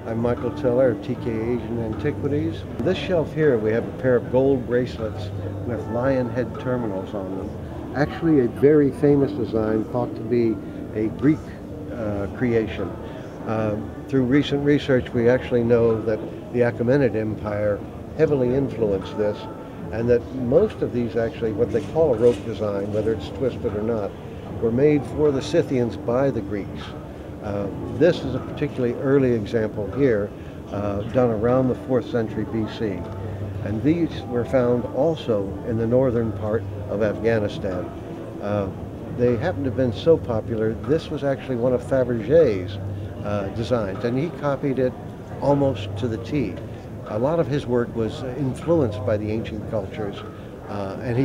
I'm Michael Teller of TK Asian Antiquities. This shelf here we have a pair of gold bracelets with lion head terminals on them. Actually a very famous design thought to be a Greek creation. Through recent research we actually know that the Achaemenid Empire heavily influenced this, and that most of these actually, what they call a rope design, whether it's twisted or not, were made for the Scythians by the Greeks. This is a particularly early example here, done around the 4th century BC. And these were found also in the northern part of Afghanistan. They happen to have been so popular, this was actually one of Fabergé's designs, and he copied it almost to the T. A lot of his work was influenced by the ancient cultures, and he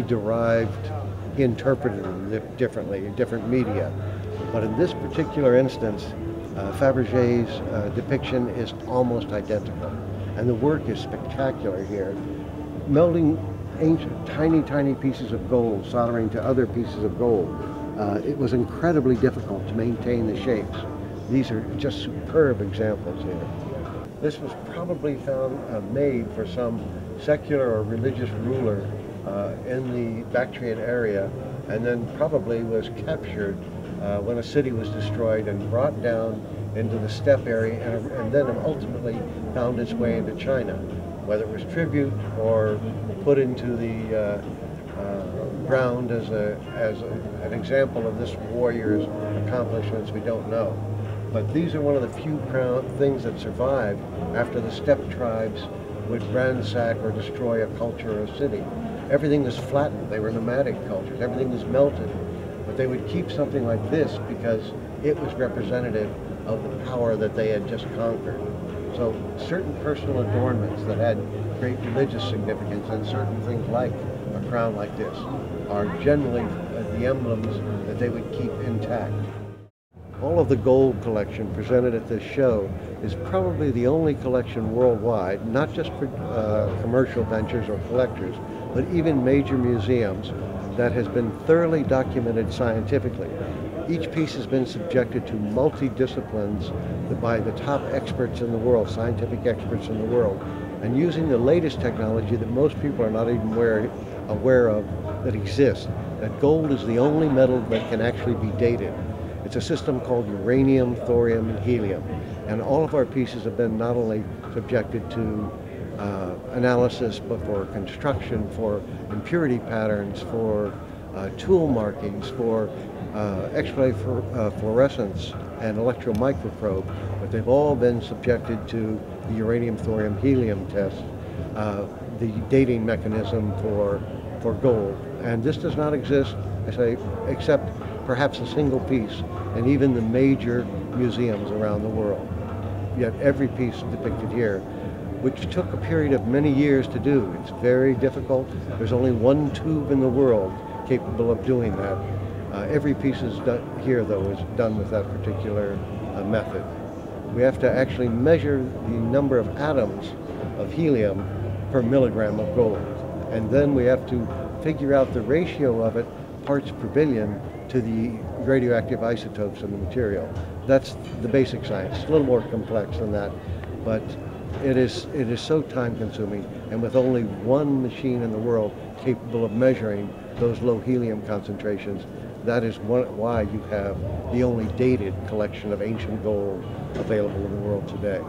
interpreted them differently in different media. But in this particular instance, Fabergé's depiction is almost identical, and the work is spectacular here. Melding ancient, tiny pieces of gold, soldering to other pieces of gold, it was incredibly difficult to maintain the shapes. These are just superb examples here. This was probably made for some secular or religious ruler in the Bactrian area, and then probably was captured when a city was destroyed and brought down into the steppe area, and then ultimately found its way into China. Whether it was tribute or put into the ground as an example of this warrior's accomplishments, we don't know. But these are one of the few things that survived after the steppe tribes would ransack or destroy a culture or a city. Everything was flattened. They were nomadic cultures. Everything was melted. But they would keep something like this because it was representative of the power that they had just conquered. So certain personal adornments that had great religious significance, and certain things like a crown like this are generally the emblems that they would keep intact. All of the gold collection presented at this show is probably the only collection worldwide, not just for commercial ventures or collectors, but even major museums, that has been thoroughly documented scientifically. Each piece has been subjected to multi-disciplines by the top experts in the world, scientific experts in the world, and using the latest technology that most people are not even aware of that exists, that gold is the only metal that can actually be dated. It's a system called uranium, thorium, and helium. And all of our pieces have been not only subjected to analysis, but for construction, for impurity patterns, for tool markings, for X-ray fluorescence and electron microprobe. But they've all been subjected to the uranium, thorium, helium test, the dating mechanism for gold. And this does not exist, I say, except perhaps a single piece, and even the major museums around the world. Yet every piece depicted here, which took a period of many years to do. It's very difficult. There's only one tube in the world capable of doing that. Every piece is done here, though, is done with that particular method. We have to actually measure the number of atoms of helium per milligram of gold, and then we have to figure out the ratio of it, parts per billion, to the radioactive isotopes in the material. That's the basic science. It's a little more complex than that, but it is so time consuming, and with only one machine in the world capable of measuring those low helium concentrations, that is why you have the only dated collection of ancient gold available in the world today.